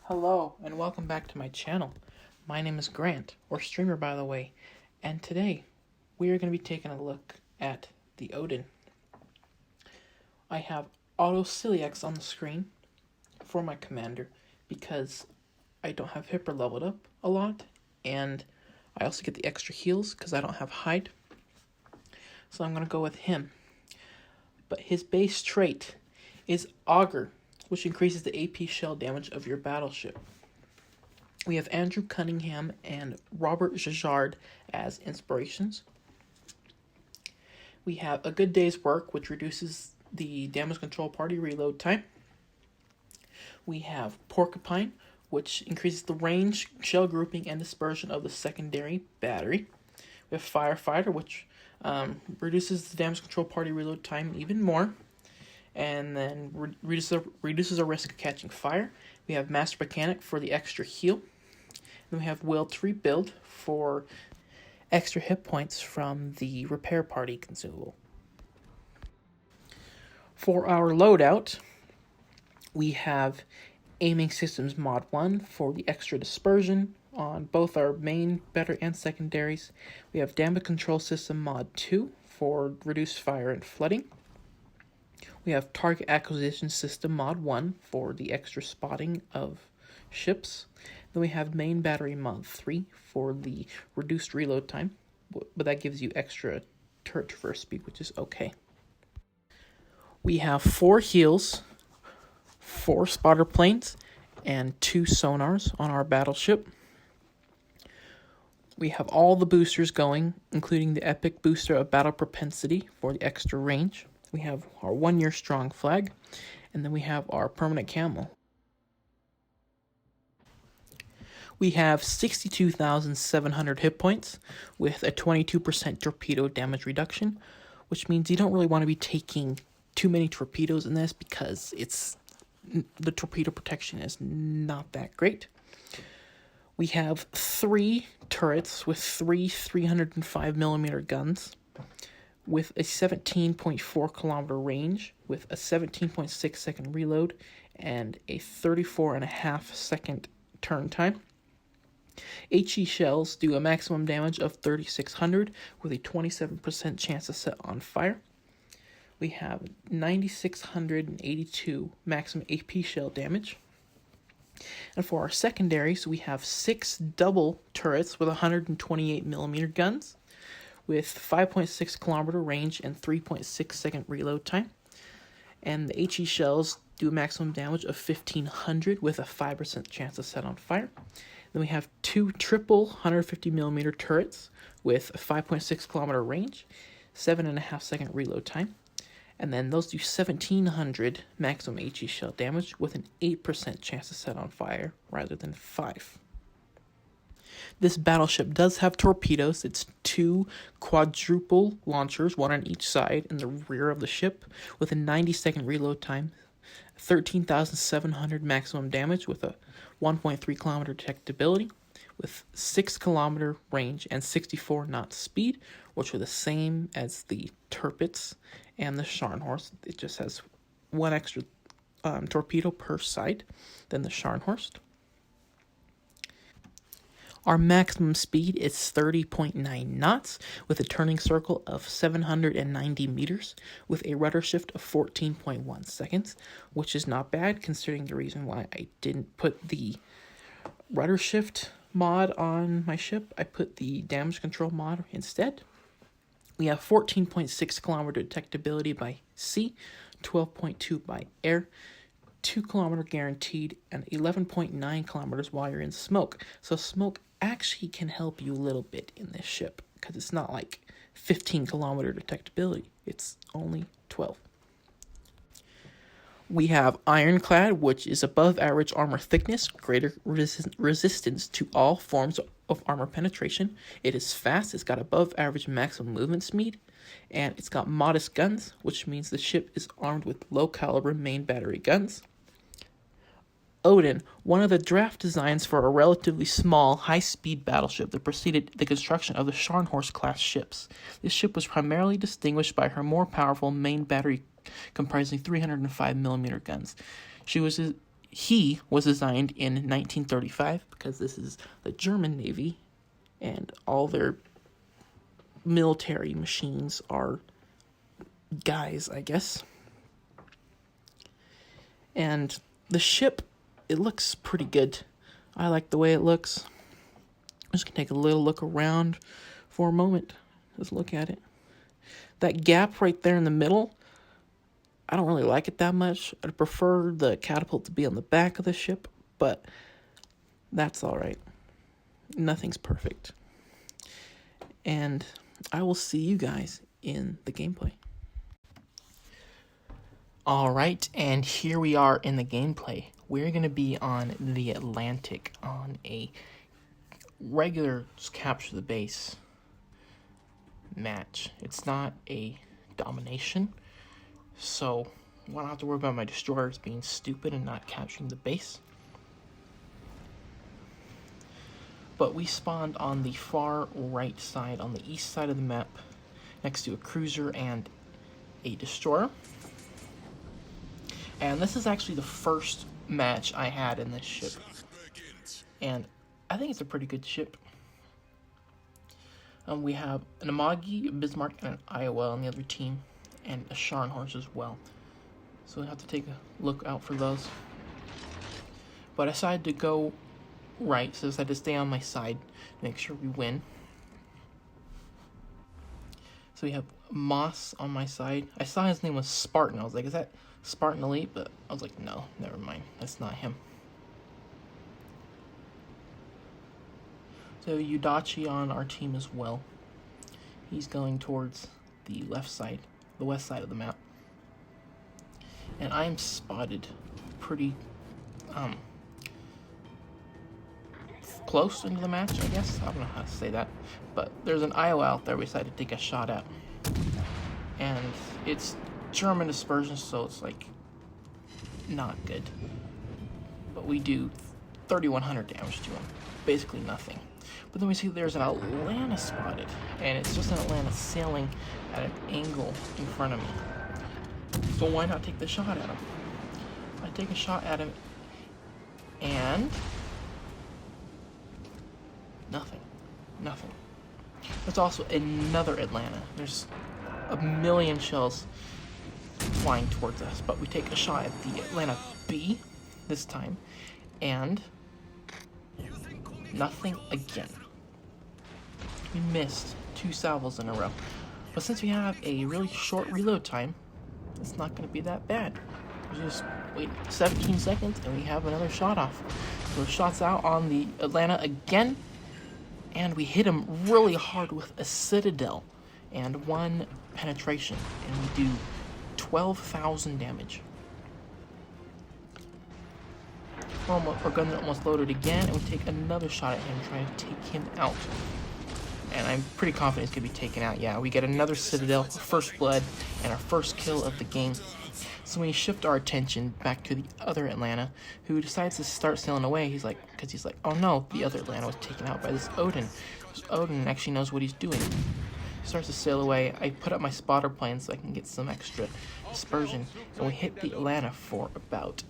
Hello, and welcome back to my channel. My name is Grant, or Streamer by the way, and today we are going to be taking a look at the Odin. I have auto celiacs on the screen for my commander because I don't have Hipper leveled up a lot, and I also get the extra heals because I don't have hide. So I'm going to go with him. But his base trait is Augur, which increases the AP shell damage of your battleship. We have Andrew Cunningham and Robert Jajard as inspirations. We have A Good Day's Work, which reduces the damage control party reload time. We have Porcupine, which increases the range, shell grouping, and dispersion of the secondary battery. We have Firefighter, which reduces the damage control party reload time even more, and then reduces our risk of catching fire. We have Master Mechanic for the extra heal. Then we have Will to Rebuild for extra hit points from the repair party consumable. For our loadout, we have Aiming Systems Mod 1 for the extra dispersion on both our main, battery, and secondaries. We have Damage Control System Mod 2 for reduced fire and flooding. We have Target Acquisition System Mod 1 for the extra spotting of ships. Then we have Main Battery Mod 3 for the reduced reload time, but that gives you extra turret traverse speed, which is okay. We have 4 heals, 4 spotter planes, and 2 sonars on our battleship. We have all the boosters going, including the epic booster of battle propensity for the extra range. We have our 1 year strong flag, and then we have our permanent camo. We have 62,700 hit points with a 22% torpedo damage reduction, which means you don't really want to be taking too many torpedoes in this because the torpedo protection is not that great. We have 3 turrets with 3 305mm guns with a 17.4 kilometer range with a 17.6 second reload and a 34.5 second turn time. HE shells do a maximum damage of 3,600 with a 27% chance to set on fire. We have 9,682 maximum AP shell damage. And for our secondaries, we have 6 double turrets with 128mm guns with 5.6 kilometer range and 3.6 second reload time. And the HE shells do a maximum damage of 1,500 with a 5% chance to set on fire. Then we have 2 triple 150mm turrets with a 5.6 kilometer range, 7.5 second reload time. And then those do 1,700 maximum HE shell damage with an 8% chance to set on fire rather than 5. This battleship does have torpedoes. It's 2 quadruple launchers, 1 on each side in the rear of the ship, with a 90-second reload time, 13,700 maximum damage with a 1.3 kilometer detectability, with 6 kilometer range and 64 knot speed, which are the same as the Tirpitz and the Scharnhorst. It just has 1 extra torpedo per side than the Scharnhorst. Our maximum speed is 30.9 knots with a turning circle of 790 meters with a rudder shift of 14.1 seconds, which is not bad considering the reason why I didn't put the rudder shift mod on my ship. I put the damage control mod instead. We have 14.6 kilometer detectability by sea, 12.2 by air, 2 kilometer guaranteed, and 11.9 kilometers while you're in smoke. So smoke actually can help you a little bit in this ship because it's not like 15 kilometer detectability. It's only 12. We have Ironclad, which is above average armor thickness, greater resistance to all forms of armor penetration. It is fast, it's got above average maximum movement speed, and it's got modest guns, which means the ship is armed with low caliber main battery guns. Odin, one of the draft designs for a relatively small, high-speed battleship that preceded the construction of the Scharnhorst-class ships. This ship was primarily distinguished by her more powerful main battery comprising 305mm guns. She was he was designed in 1935 because this is the German Navy, and all their military machines are guys, I guess. And the ship, it looks pretty good. I like the way it looks. I'm just going to take a little look around for a moment. Let's look at it. That gap right there in the middle, I don't really like it that much. I'd prefer the catapult to be on the back of the ship, but that's all right. Nothing's perfect. And I will see you guys in the gameplay. All right, and here we are in the gameplay. We're going to be on the Atlantic on a regular just capture the base match. It's not a domination, so I don't have to worry about my destroyers being stupid and not capturing the base. But we spawned on the far right side, on the east side of the map, next to a cruiser and a destroyer. And this is actually the first match I had in this ship, and I think it's a pretty good ship. We have an Amagi, a Bismarck, and an Iowa on the other team, and a Scharnhorst as well. So we have to take a look out for those. But I decided to go right, so I decided to stay on my side to make sure we win. So we have Moss on my side. I saw his name was Spartan. I was like, is that Spartan Elite? But I was like, no, never mind. That's not him. So Yudachi on our team as well. He's going towards the left side, the west side of the map. And I'm spotted pretty close into the match, I guess. I don't know how to say that. But there's an Iowa out there we decided to take a shot at. And it's German dispersion, so it's like not good. But we do 3,100 damage to him. Basically nothing. But then we see there's an Atlanta spotted, and it's just an Atlanta sailing at an angle in front of me. So why not take the shot at him? I take a shot at him, and nothing. There's also another Atlanta. There's a million shells flying towards us, but we take a shot at the Atlanta B this time, and nothing again. We missed 2 salvos in a row. But since we have a really short reload time, it's not going to be that bad. We just wait 17 seconds and we have another shot off. So the shot's out on the Atlanta again, and we hit him really hard with a Citadel and 1 penetration, and we do 12,000 damage. Our guns are almost loaded again, and we take another shot at him, trying to take him out. And I'm pretty confident he's going to be taken out. Yeah, we get another Citadel, first blood, and our first kill of the game. So we shift our attention back to the other Atlanta, who decides to start sailing away. He's like, oh no, the other Atlanta was taken out by this Odin. This Odin actually knows what he's doing. He starts to sail away. I put up my spotter plane so I can get some extra dispersion, and we hit the Atlanta for about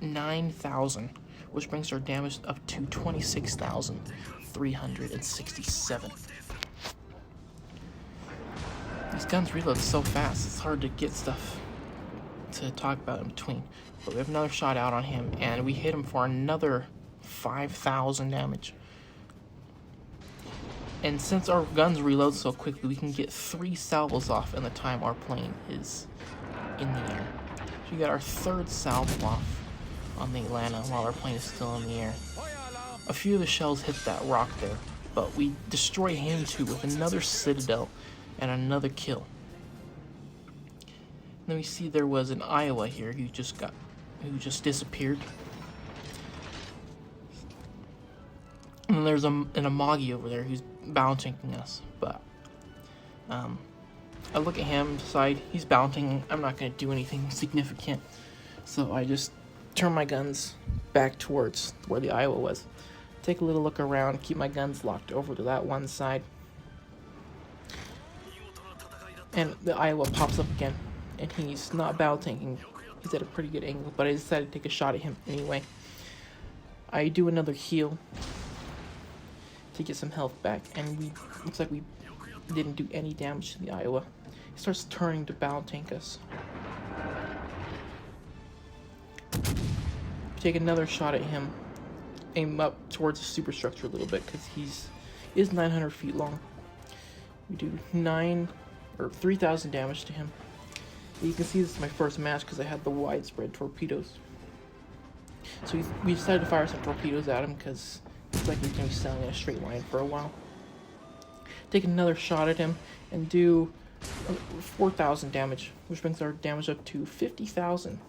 9,000, which brings our damage up to 26,367. These guns reload so fast, it's hard to get stuff to talk about in between. But we have another shot out on him, and we hit him for another 5,000 damage. And since our guns reload so quickly, we can get 3 salvos off in the time our plane is in the air. So we got our 3rd salvo off on the Atlanta while our plane is still in the air. A few of the shells hit that rock there, but we destroy him too with another Citadel and another kill. And then we see there was an Iowa here who just disappeared. And then there's an Amagi over there who's bouncing us, but I look at him, decide he's bouncing. I'm not going to do anything significant, so I just turn my guns back towards where the Iowa was. Take a little look around, keep my guns locked over to that one side. And the Iowa pops up again, and he's not battle tanking He's at a pretty good angle, but I decided to take a shot at him anyway. I do another heal to get some health back, and looks like we didn't do any damage to the Iowa. He starts turning to battle tank us. Take another shot at him. Aim up towards the superstructure a little bit because he is 900 feet long. We do 3,000 damage to him. You can see this is my first match because I had the widespread torpedoes. So we decided to fire some torpedoes at him because it's like we're going to be sailing in a straight line for a while. Take another shot at him and do 4,000 damage, which brings our damage up to 50,000.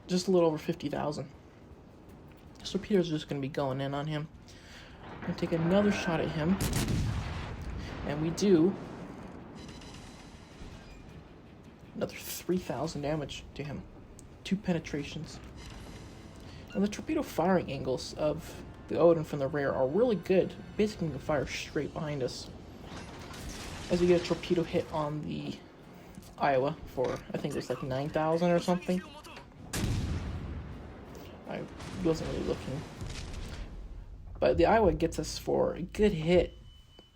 Just a little over 50,000. The torpedoes are just going to be going in on him. I'm going to take another shot at him. And we do another 3,000 damage to him. 2 penetrations. And the torpedo firing angles of the Odin from the rear are really good. Basically, you can fire straight behind us. As we get a torpedo hit on the Iowa for, I think it was like 9,000 or something. I wasn't really looking. But the Iowa gets us for a good hit.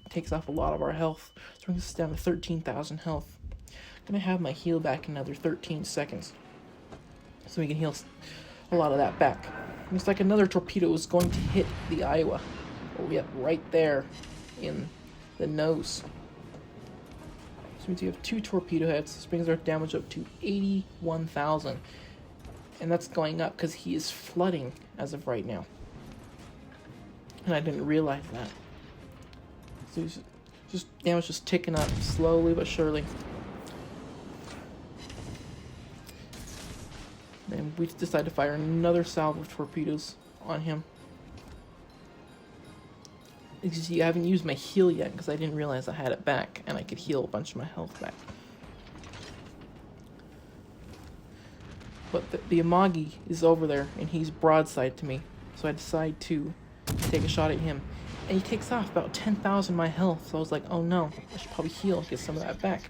Takes off a lot of our health. So brings us down to 13,000 health. I'm going to have my heal back in another 13 seconds. So we can heal a lot of that back. Looks like another torpedo is going to hit the Iowa. Oh, yeah, right there in the nose. So means we have 2 torpedo heads. This brings our damage up to 81,000. And that's going up because he is flooding as of right now. And I didn't realize that. So he's just damage just ticking up slowly but surely. And we decide to fire another salvo of torpedoes on him. As you see, I haven't used my heal yet because I didn't realize I had it back and I could heal a bunch of my health back. But the Amagi is over there and he's broadside to me. So I decide to take a shot at him. And he takes off about 10,000 of my health. So I was like, oh no, I should probably heal, get some of that back.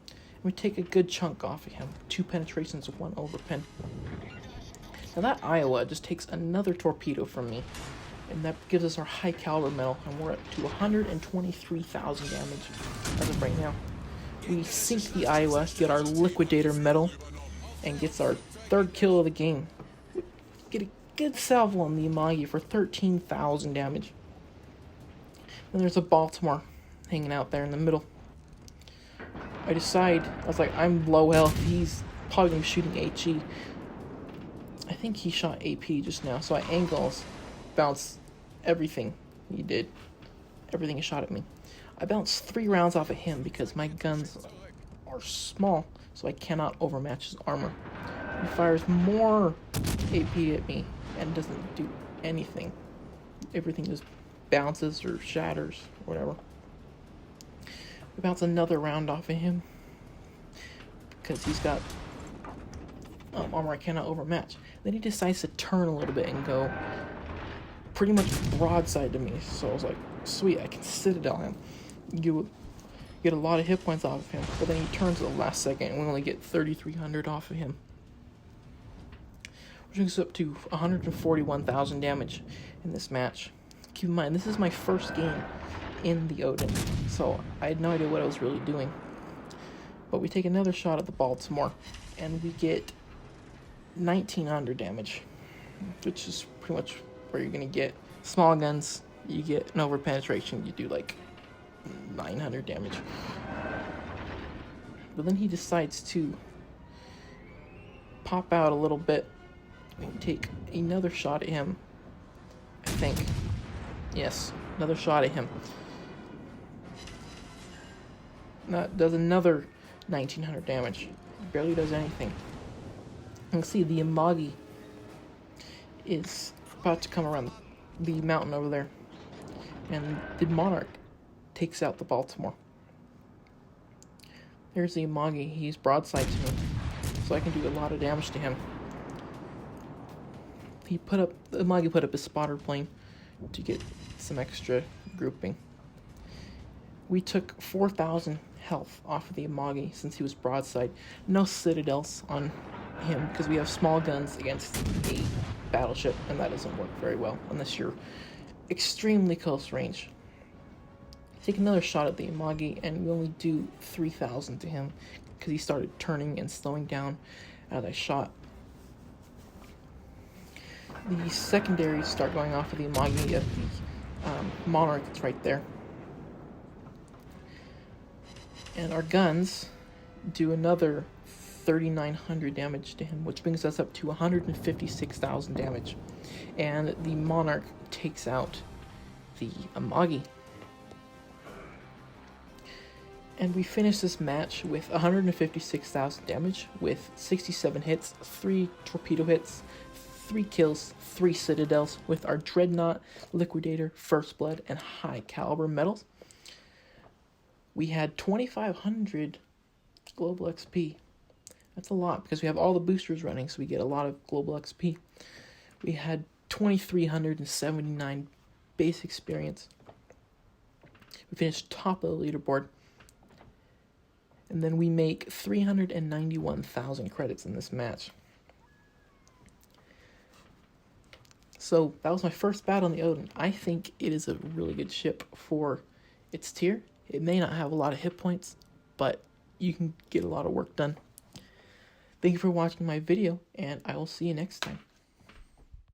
And we take a good chunk off of him. 2 penetrations, 1 overpen. Now that Iowa just takes another torpedo from me. And that gives us our high caliber medal. And we're up to 123,000 damage as of right now. We sink the Iowa, get our liquidator medal, and gets our 3rd kill of the game. Get a good salvo on the Amagi for 13,000 damage. And there's a Baltimore hanging out there in the middle. I was like, I'm low health. He's probably going to be shooting HE. I think he shot AP just now. So I angles, bounce everything he did. Everything he shot at me. I bounced 3 rounds off of him because my guns are small. So I cannot overmatch his armor. He fires more AP at me and doesn't do anything. Everything just bounces or shatters or whatever. We bounce another round off of him because he's got armor I cannot overmatch. Then he decides to turn a little bit and go pretty much broadside to me. So I was like, sweet, I can citadel him. You get a lot of hit points off of him, but then he turns at the last second and we only get 3,300 off of him. Which brings us up to 141,000 damage in this match. Keep in mind, this is my first game in the Odin, so I had no idea what I was really doing. But we take another shot at the Baltimore, and we get 1,900 damage, which is pretty much where you're going to get small guns. You get an over penetration, you do like 900 damage. But then he decides to pop out a little bit. We take another shot at him, I think. Yes, another shot at him. That does another 1,900 damage. Barely does anything. You can see the Amagi is about to come around the mountain over there. And the Monarch takes out the Baltimore. There's the Amagi. He's broadside to me, so I can do a lot of damage to him. The Amagi put up his spotter plane to get some extra grouping. We took 4,000 health off of the Amagi since he was broadside. No citadels on him because we have small guns against a battleship, and that doesn't work very well unless you're extremely close range. Take another shot at the Amagi, and we only do 3,000 to him because he started turning and slowing down as I shot. The secondaries start going off of the Amagi at the Monarch that's right there. And our guns do another 3,900 damage to him, which brings us up to 156,000 damage. And the Monarch takes out the Amagi. And we finish this match with 156,000 damage, with 67 hits, 3 torpedo hits, 3 kills, 3 citadels, with our Dreadnought, Liquidator, First Blood, and high caliber medals. We had 2,500 global XP. That's a lot because we have all the boosters running, so we get a lot of global XP. We had 2,379 base experience. We finished top of the leaderboard. And then we make 391,000 credits in this match. So that was my first battle on the Odin. I think it is a really good ship for its tier. It may not have a lot of hit points, but you can get a lot of work done. Thank you for watching my video, and I will see you next time.